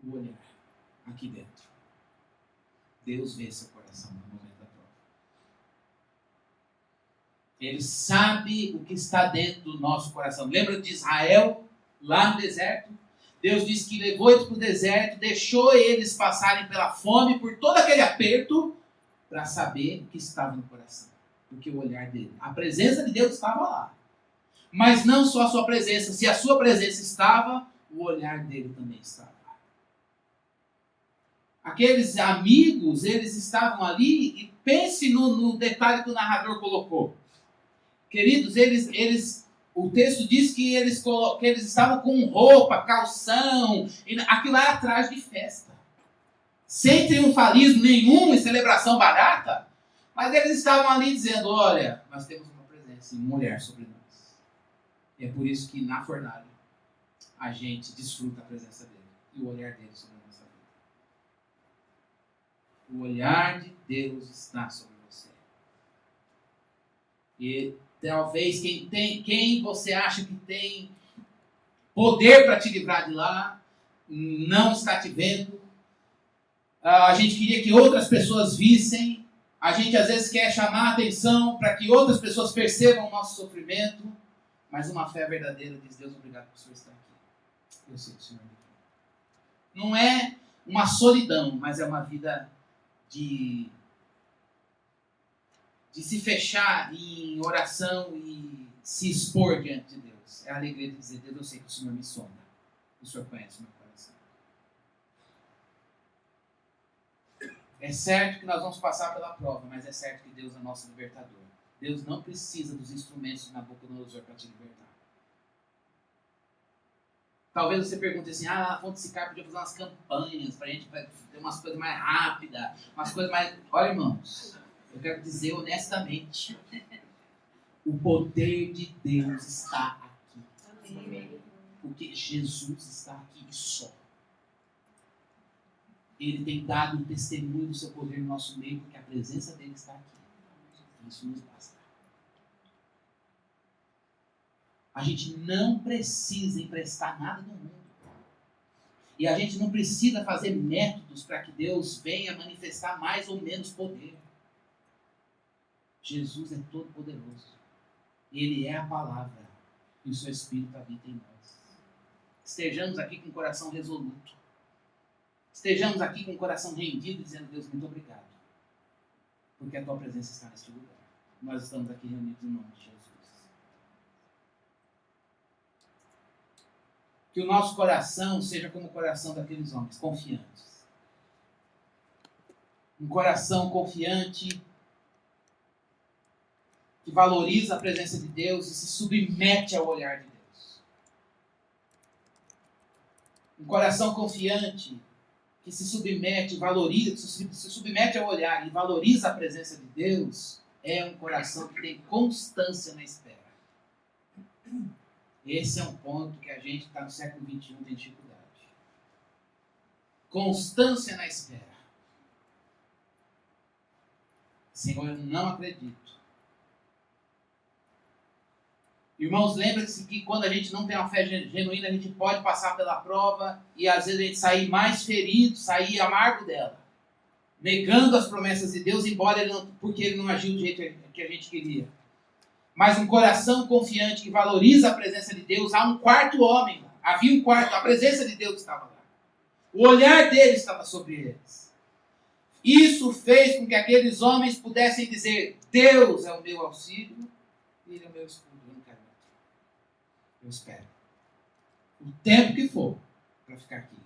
O olhar aqui dentro. Deus vê seu coração no momento da prova. Ele sabe o que está dentro do nosso coração. Lembra de Israel, lá no deserto? Deus disse que levou eles para o deserto, deixou eles passarem pela fome, por todo aquele aperto, para saber o que estava no coração. Porque o olhar dele, a presença de Deus estava lá. Mas não só a sua presença. Se a sua presença estava, o olhar dele também estava. Aqueles amigos, eles estavam ali, e pense no detalhe que o narrador colocou. Queridos, o texto diz que eles estavam com roupa, calção, e aquilo era atrás de festa. Sem triunfalismo nenhum e celebração barata, mas eles estavam ali dizendo, olha, nós temos uma presença, uma mulher sobre nós. E é por isso que na fornalha a gente desfruta a presença dele e o olhar dele sobre a nossa vida. O olhar de Deus está sobre você. E talvez quem você acha que tem poder para te livrar de lá, não está te vendo. A gente queria que outras pessoas vissem. A gente às vezes quer chamar a atenção para que outras pessoas percebam o nosso sofrimento. Mas uma fé verdadeira diz, Deus, obrigado por o Senhor estar aqui. Eu sei que o Senhor me quer. Não é uma solidão, mas é uma vida de se fechar em oração e se expor diante de Deus. É a alegria de dizer: Deus, eu sei que o Senhor me sonda. O Senhor conhece o meu coração. É certo que nós vamos passar pela prova, mas é certo que Deus é nosso libertador. Deus não precisa dos instrumentos de Nabucodonosor para te libertar. Talvez você pergunte assim: a Fonte Sicar podia fazer umas campanhas para a gente ter umas coisas mais rápidas, umas coisas mais... Olha, irmãos, eu quero dizer honestamente, o poder de Deus está aqui. Amém. Porque Jesus está aqui e só. Ele tem dado um testemunho do seu poder no nosso meio, porque a presença dele está aqui. Isso nos basta. A gente não precisa emprestar nada do mundo. E a gente não precisa fazer métodos para que Deus venha manifestar mais ou menos poder. Jesus é todo poderoso. Ele é a palavra. E o seu Espírito habita em nós. Estejamos aqui com o coração resoluto. Estejamos aqui com o coração rendido, dizendo: Deus, muito obrigado. Porque a tua presença está neste lugar. Nós estamos aqui reunidos em nome de Jesus. Que o nosso coração seja como o coração daqueles homens, confiantes. Um coração confiante, que valoriza a presença de Deus e se submete ao olhar de Deus. Um coração confiante, que se submete, valoriza, se submete ao olhar e valoriza a presença de Deus, é um coração que tem constância na espera. Esse é um ponto que a gente está no século XXI tem dificuldade. Constância na espera. Senhor, eu não acredito. Irmãos, lembre-se que quando a gente não tem uma fé genuína, a gente pode passar pela prova e às vezes a gente sair mais ferido, sair amargo dela. Negando as promessas de Deus, embora porque ele não agiu do jeito que a gente queria. Mas um coração confiante que valoriza a presença de Deus, há um quarto homem. Havia um quarto, a presença de Deus estava lá. O olhar dele estava sobre eles. Isso fez com que aqueles homens pudessem dizer: Deus é o meu auxílio e Ele é o meu escudo. Eu não quero outro. Eu espero. O tempo que for para ficar aqui.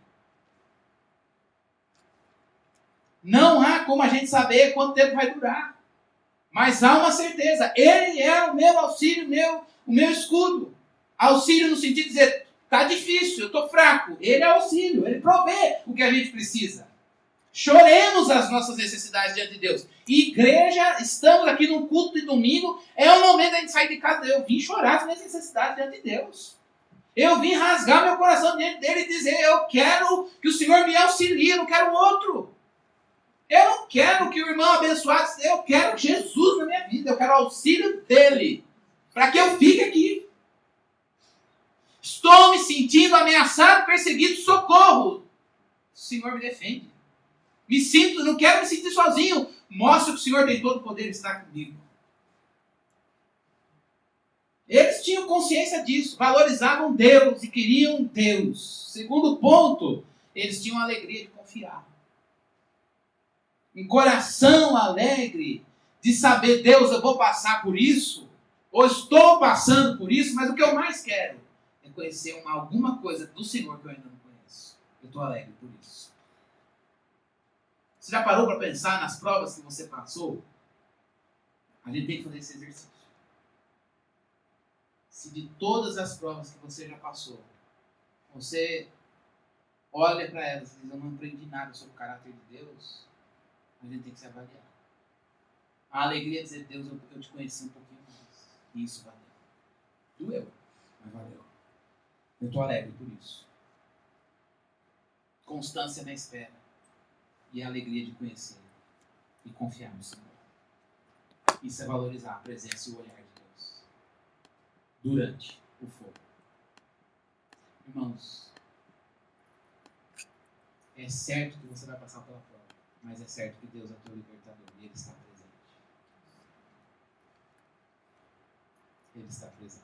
Não há como a gente saber quanto tempo vai durar. Mas há uma certeza: Ele é o meu auxílio, o meu escudo. Auxílio no sentido de dizer: está difícil, eu estou fraco. Ele é auxílio, Ele provê o que a gente precisa. Choremos as nossas necessidades diante de Deus. Igreja, estamos aqui num culto de domingo, é o momento da gente sair de casa. Eu vim chorar as minhas necessidades diante de Deus. Eu vim rasgar meu coração diante dele e dizer: eu quero que o Senhor me auxilie, eu não quero outro. Eu não quero que o irmão abençoado, eu quero Jesus na minha vida, eu quero o auxílio dele, para que eu fique aqui. Estou me sentindo ameaçado, perseguido, socorro. O Senhor me defende. Não quero me sentir sozinho. Mostra que o Senhor tem todo o poder e está comigo. Eles tinham consciência disso, valorizavam Deus e queriam Deus. Segundo ponto, eles tinham a alegria de confiar. Um coração alegre de saber: Deus, eu vou passar por isso, ou estou passando por isso, mas o que eu mais quero é conhecer alguma coisa do Senhor que eu ainda não conheço. Eu estou alegre por isso. Você já parou para pensar nas provas que você passou? A gente tem que fazer esse exercício. Se de todas as provas que você já passou, você olha para elas e diz: eu não aprendi nada sobre o caráter de Deus, a gente tem que se avaliar. A alegria é dizer: Deus, eu te conheci um pouquinho mais. E isso valeu. Doeu, mas valeu. Eu estou alegre por isso. Constância na espera. E a alegria de conhecer e confiar no Senhor. Isso é valorizar a presença e o olhar de Deus durante o fogo. Irmãos, é certo que você vai passar pela prova, mas é certo que Deus é teu libertador e Ele está presente. Ele está presente.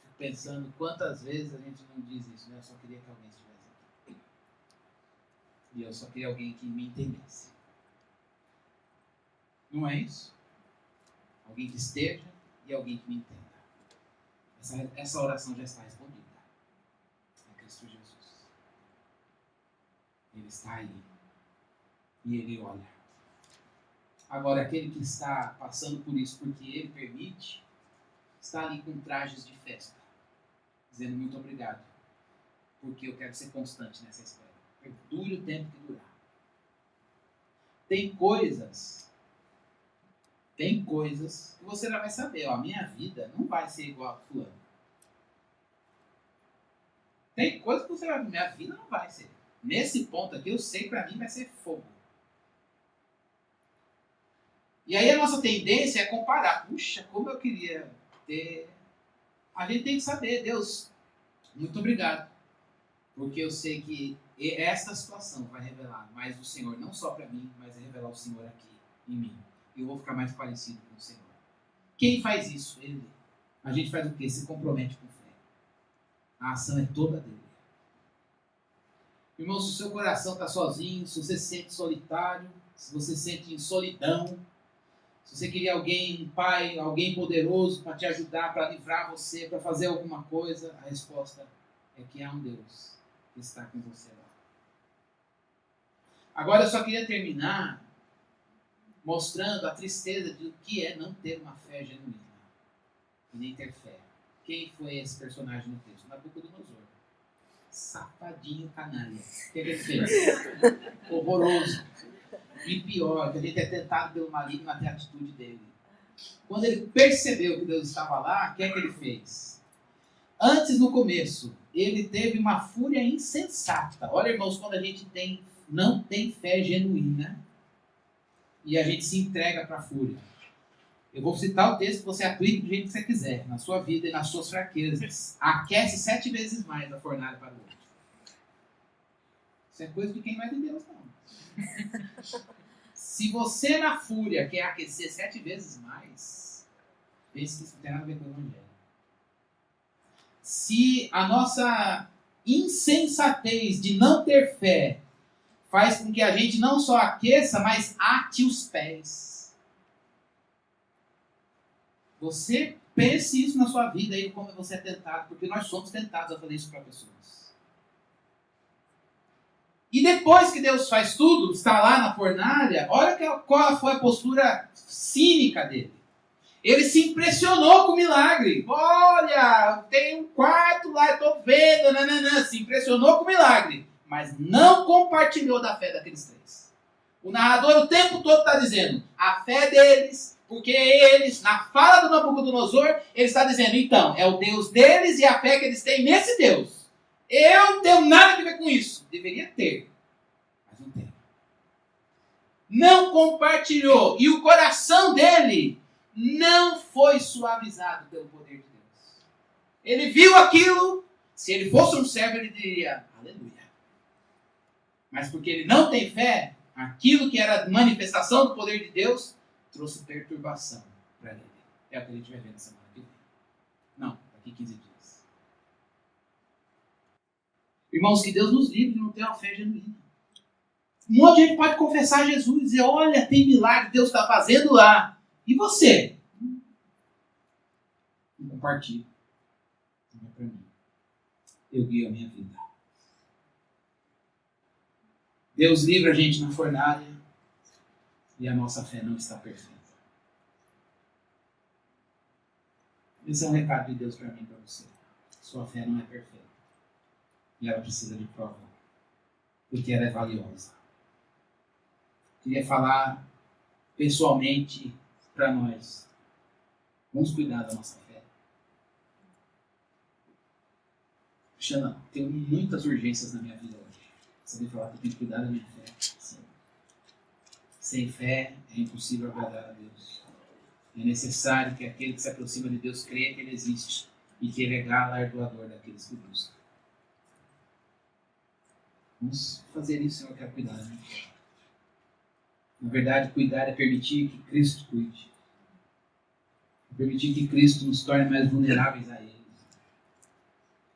Fico pensando quantas vezes a gente não diz isso, né? Eu só queria que alguém estivesse aqui. E eu só queria alguém que me entendesse. Não é isso? Alguém que esteja e alguém que me entenda. Essa oração já está respondida. É Cristo Jesus. Ele está aí. E ele olha. Agora, aquele que está passando por isso porque ele permite, está ali com trajes de festa, dizendo muito obrigado, porque eu quero ser constante nessa espera. Dure o tempo que durar. Tem coisas que você já vai saber, ó, a minha vida não vai ser igual a fulano. Tem coisas que você vai ver, minha vida não vai ser. Nesse ponto aqui, eu sei que para mim vai ser fogo. E aí a nossa tendência é comparar. Puxa, como eu queria ter... A gente tem que saber, Deus, muito obrigado. Porque eu sei que esta situação vai revelar mais do Senhor, não só para mim, mas vai revelar o Senhor aqui em mim. E eu vou ficar mais parecido com o Senhor. Quem faz isso? Ele. A gente faz o quê? Se compromete com fé. A ação é toda dele. Irmão, se o seu coração está sozinho, se você se sente solitário, se você se sente em solidão, se você queria alguém, um pai, alguém poderoso para te ajudar, para livrar você, para fazer alguma coisa, a resposta é que há um Deus que está com você lá. Agora eu só queria terminar mostrando a tristeza do que é não ter uma fé genuína e nem ter fé. Quem foi esse personagem no texto? Nabucodonosor. Safadinho, canalha. O que ele fez? Horroroso. E pior, que a gente é tentado pelo maligno até a atitude dele. Quando ele percebeu que Deus estava lá, o que é que ele fez? Antes, no começo, ele teve uma fúria insensata. Olha, irmãos, quando a gente não tem fé genuína e a gente se entrega para a fúria. Eu vou citar o texto que você aplique do jeito que você quiser, na sua vida e nas suas fraquezas. Aquece 7 vezes mais a fornalha para o outro. Isso é coisa de quem não é de Deus, não. Se você na fúria quer aquecer 7 vezes mais, pense que isso não tem nada a ver com o Evangelho. Se a nossa insensatez de não ter fé faz com que a gente não só aqueça, mas ate os pés. Você pense isso na sua vida aí, como você é tentado, porque nós somos tentados a fazer isso para pessoas. E depois que Deus faz tudo, está lá na fornalha, olha qual foi a postura cínica dele. Ele se impressionou com o milagre. Olha, tem um quarto lá, eu estou vendo, nananã. Se impressionou com o milagre, mas não compartilhou da fé daqueles 3. O narrador o tempo todo está dizendo a fé deles, porque eles, na fala do Nabucodonosor, ele está dizendo, então, é o Deus deles e a fé que eles têm nesse Deus. Eu não tenho nada a ver com isso. Deveria ter, mas não tem. Não compartilhou. E o coração dele não foi suavizado pelo poder de Deus. Ele viu aquilo, se ele fosse um servo, ele diria, aleluia. Mas porque ele não tem fé, aquilo que era manifestação do poder de Deus, trouxe perturbação para ele. É o que a gente vai ver na semana que vem. Não, daqui 15 dias. Irmãos, que Deus nos livre de não ter uma fé genuína. Um monte de gente pode confessar Jesus e dizer, olha, tem milagre que Deus está fazendo lá. E você? Não compartilho. Não é para mim. Eu guio a minha vida. Deus livra a gente na fornalha e a nossa fé não está perfeita. Esse é um recado de Deus para mim e para você. Sua fé não é perfeita. E ela precisa de prova. Porque ela é valiosa. Queria falar pessoalmente para nós. Vamos cuidar da nossa fé. Cristiano, tenho muitas urgências na minha vida hoje. Você me falar que eu tenho que cuidar da minha fé. Sim. Sem fé é impossível agradar a Deus. É necessário que aquele que se aproxima de Deus creia que Ele existe e que Ele é galardoador daqueles que buscam. Vamos fazer isso, Senhor, eu quero cuidar da minha fé. Na verdade, cuidar é permitir que Cristo cuide. É permitir que Cristo nos torne mais vulneráveis a Ele.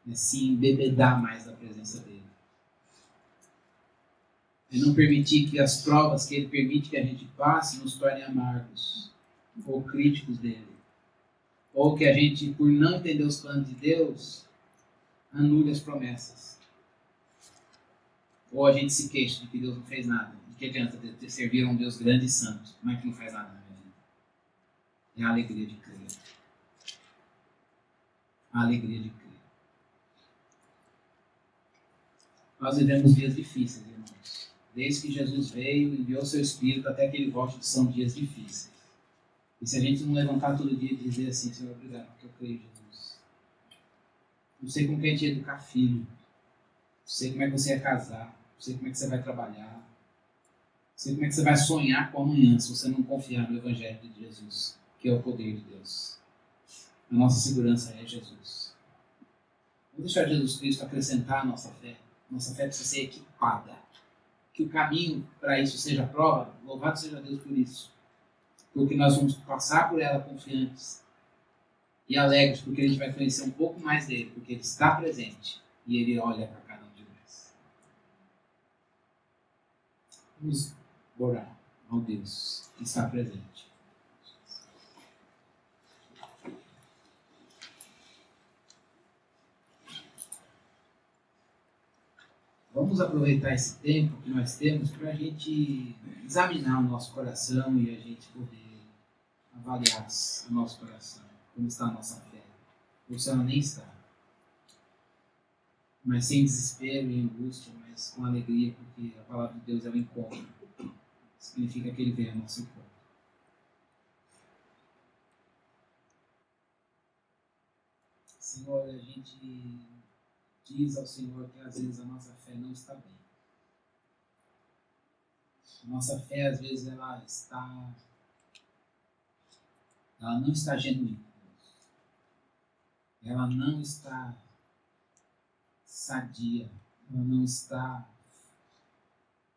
É se embebedar mais da presença dEle. É não permitir que as provas que Ele permite que a gente passe nos tornem amargos. ou críticos dele. Ou que a gente, por não entender os planos de Deus, anule as promessas. Ou a gente se queixa de que Deus não fez nada. De que adianta ter servir a um Deus grande e santo, mas que não faz nada na minha vida. É a alegria de crer. A alegria de crer. Nós vivemos dias difíceis, irmãos. Desde que Jesus veio, enviou seu Espírito até que ele volte, são dias difíceis. E se a gente não levantar todo dia e dizer assim, Senhor, obrigado, porque eu creio em Jesus. Não sei como que a gente ia educar filho. Não sei como é que você ia casar. Não sei como é que você vai trabalhar. Não sei como é que você vai sonhar com amanhã se você não confiar no Evangelho de Jesus, que é o poder de Deus. A nossa segurança é Jesus. Vamos deixar Jesus Cristo acrescentar a nossa fé. Nossa fé precisa ser equipada. Que o caminho para isso seja a prova, louvado seja Deus por isso. Porque nós vamos passar por ela confiantes e alegres, porque a gente vai conhecer um pouco mais dele, porque ele está presente e ele olha para cada um de nós. Vamos orar ao Deus que está presente. Vamos aproveitar esse tempo que nós temos para a gente examinar o nosso coração e a gente poder avaliar o nosso coração, como está a nossa fé, ou se ela nem está. Mas sem desespero e angústia, mas com alegria, porque a palavra de Deus é o encontro. Significa que ele vem ao nosso encontro. Senhor, a gente diz ao Senhor que às vezes a nossa fé não está bem. A nossa fé, às vezes, ela não está genuína. Ela não está sadia. Ela não está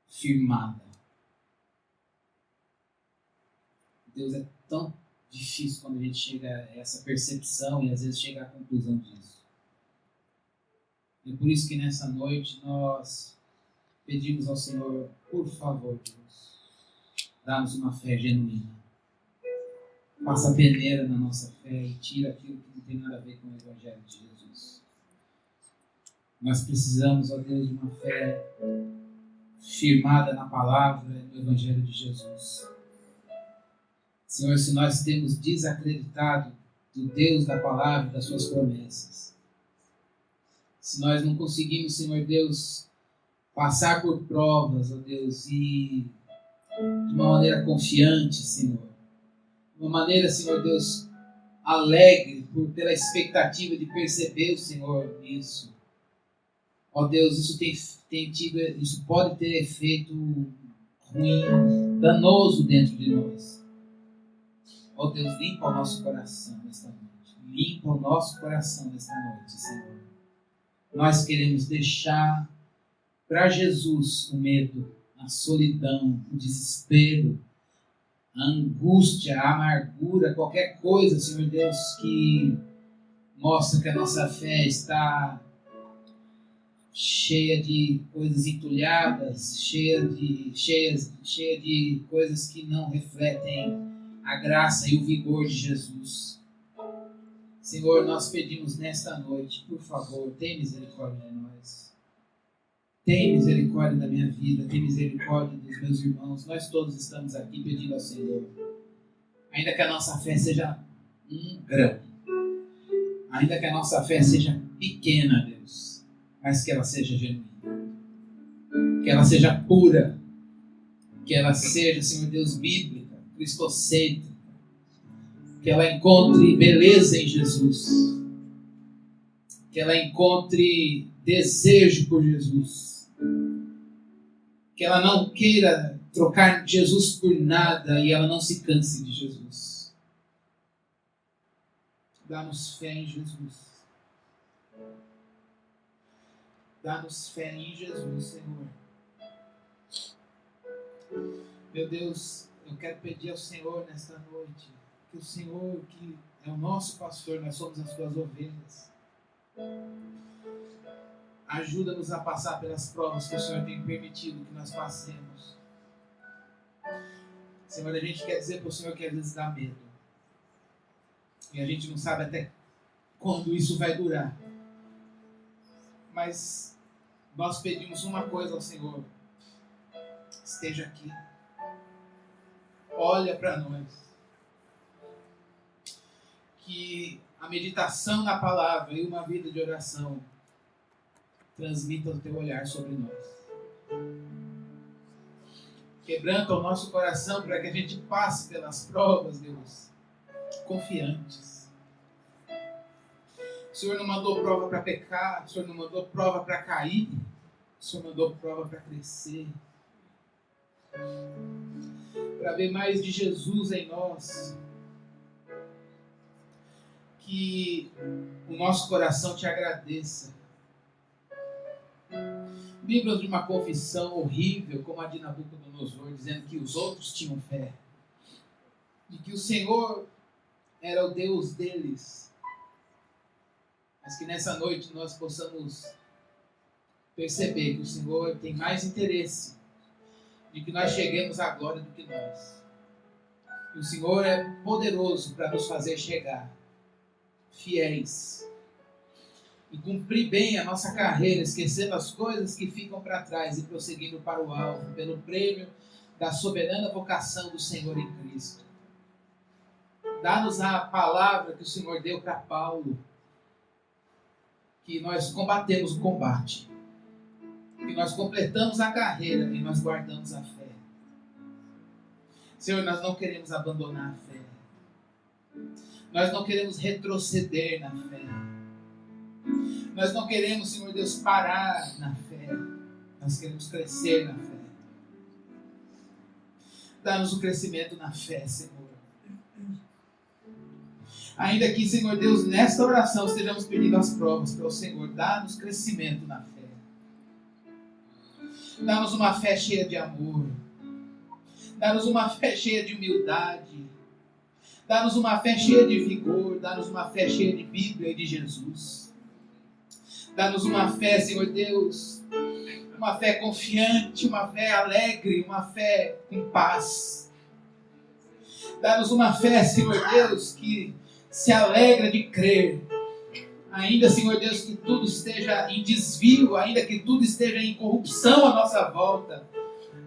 firmada. Deus, é tão difícil quando a gente chega a essa percepção e às vezes chega à conclusão disso. E é por isso que nessa noite nós pedimos ao Senhor, por favor, Deus, dá-nos uma fé genuína. Passa a peneira na nossa fé e tira aquilo que não tem nada a ver com o Evangelho de Jesus. Nós precisamos, ó Deus, de uma fé firmada na palavra e no Evangelho de Jesus. Senhor, se nós temos desacreditado do Deus da palavra e das suas promessas, se nós não conseguimos, Senhor Deus, passar por provas, ó Deus, e de uma maneira confiante, Senhor, de uma maneira, Senhor Deus, alegre pela expectativa de perceber o Senhor nisso, ó Deus, isso pode ter efeito ruim, danoso dentro de nós. Ó Deus, limpa o nosso coração nesta noite. Limpa o nosso coração nesta noite, Senhor. Nós queremos deixar para Jesus o medo, a solidão, o desespero, a angústia, a amargura, qualquer coisa, Senhor Deus, que mostra que a nossa fé está cheia de coisas entulhadas, cheia de coisas que não refletem a graça e o vigor de Jesus. Senhor, nós pedimos nesta noite, por favor, tem misericórdia de nós. Tem misericórdia da minha vida, tem misericórdia dos meus irmãos. Nós todos estamos aqui pedindo ao Senhor, ainda que a nossa fé seja um grão, ainda que a nossa fé seja pequena, Deus, mas que ela seja genuína, que ela seja pura, que ela seja, Senhor Deus, bíblica, cristocêntrica, que ela encontre beleza em Jesus, que ela encontre desejo por Jesus, que ela não queira trocar Jesus por nada e ela não se canse de Jesus. Dá-nos fé em Jesus. Dá-nos fé em Jesus, Senhor. Meu Deus, eu quero pedir ao Senhor nesta noite, que o Senhor, que é o nosso pastor, nós somos as tuas ovelhas, ajuda-nos a passar pelas provas que o Senhor tem permitido que nós passemos. Senhor, a gente quer dizer para o Senhor que às vezes dá medo. E a gente não sabe até quando isso vai durar. Mas nós pedimos uma coisa ao Senhor: esteja aqui. Olha para nós. Que a meditação na palavra e uma vida de oração transmita o teu olhar sobre nós. Quebranta o nosso coração para que a gente passe pelas provas, Deus, confiantes. O Senhor não mandou prova para pecar, o Senhor não mandou prova para cair, o Senhor mandou prova para crescer. Para ver mais de Jesus em nós. Que o nosso coração te agradeça. Livros de uma confissão horrível, como a de Nabucodonosor, dizendo que os outros tinham fé. De que o Senhor era o Deus deles. Mas que nessa noite nós possamos perceber que o Senhor tem mais interesse de que nós cheguemos à glória do que nós. Que o Senhor é poderoso para nos fazer chegar fiéis e cumprir bem a nossa carreira, esquecendo as coisas que ficam para trás e prosseguindo para o alvo, pelo prêmio da soberana vocação do Senhor em Cristo. Dá-nos a palavra que o Senhor deu para Paulo, que nós combatemos o combate, que nós completamos a carreira e nós guardamos a fé. Senhor, nós não queremos abandonar a fé. Nós não queremos retroceder na fé. Nós não queremos, Senhor Deus, parar na fé. Nós queremos crescer na fé. Dá-nos o crescimento na fé, Senhor. Ainda que, Senhor Deus, nesta oração estejamos pedindo as provas para o Senhor. Dá-nos crescimento na fé. Dá-nos uma fé cheia de amor. Dá-nos uma fé cheia de humildade. Dá-nos uma fé cheia de vigor. Dá-nos uma fé cheia de Bíblia e de Jesus. Dá-nos uma fé, Senhor Deus, uma fé confiante, uma fé alegre, uma fé com paz. Dá-nos uma fé, Senhor Deus, que se alegra de crer. Ainda, Senhor Deus, que tudo esteja em desvio, ainda que tudo esteja em corrupção à nossa volta.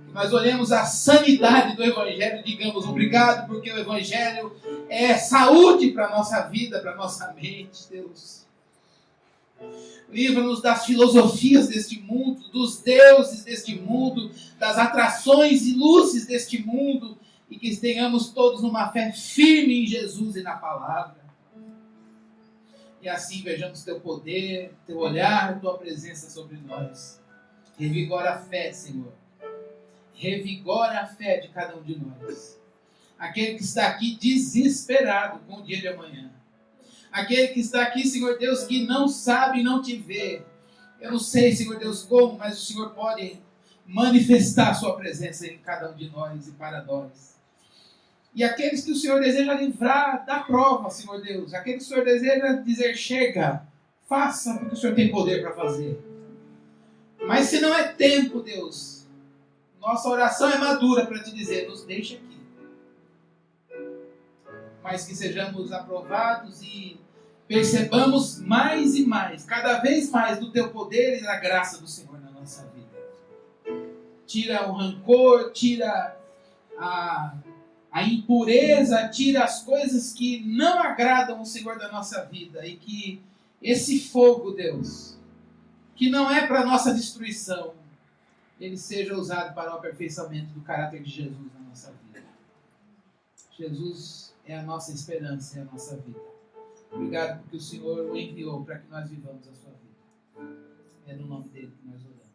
Que nós olhemos a sanidade do Evangelho e digamos obrigado, porque o Evangelho é saúde para a nossa vida, para a nossa mente, Deus. Livra-nos das filosofias deste mundo, dos deuses deste mundo, das atrações e luzes deste mundo, e que tenhamos todos uma fé firme em Jesus e na palavra. E assim vejamos teu poder, teu olhar, tua presença sobre nós. Revigora a fé, Senhor. Revigora a fé de cada um de nós. Aquele que está aqui desesperado com o dia de amanhã. Aquele que está aqui, Senhor Deus, que não sabe e não te vê. Eu não sei, Senhor Deus, como, mas o Senhor pode manifestar a sua presença em cada um de nós e para nós. E aqueles que o Senhor deseja livrar da prova, Senhor Deus. Aqueles que o Senhor deseja dizer, chega, faça, porque o Senhor tem poder para fazer. Mas se não é tempo, Deus, nossa oração é madura para te dizer, nos deixa aqui. Mas que sejamos aprovados e percebamos mais e mais, cada vez mais do teu poder e da graça do Senhor na nossa vida. Tira o rancor, tira a impureza, tira as coisas que não agradam o Senhor da nossa vida. E que esse fogo, Deus, que não é para a nossa destruição, ele seja usado para o aperfeiçoamento do caráter de Jesus na nossa vida. Jesus é a nossa esperança, é a nossa vida. Obrigado porque o Senhor o enviou para que nós vivamos a sua vida. É no nome dele que nós oramos.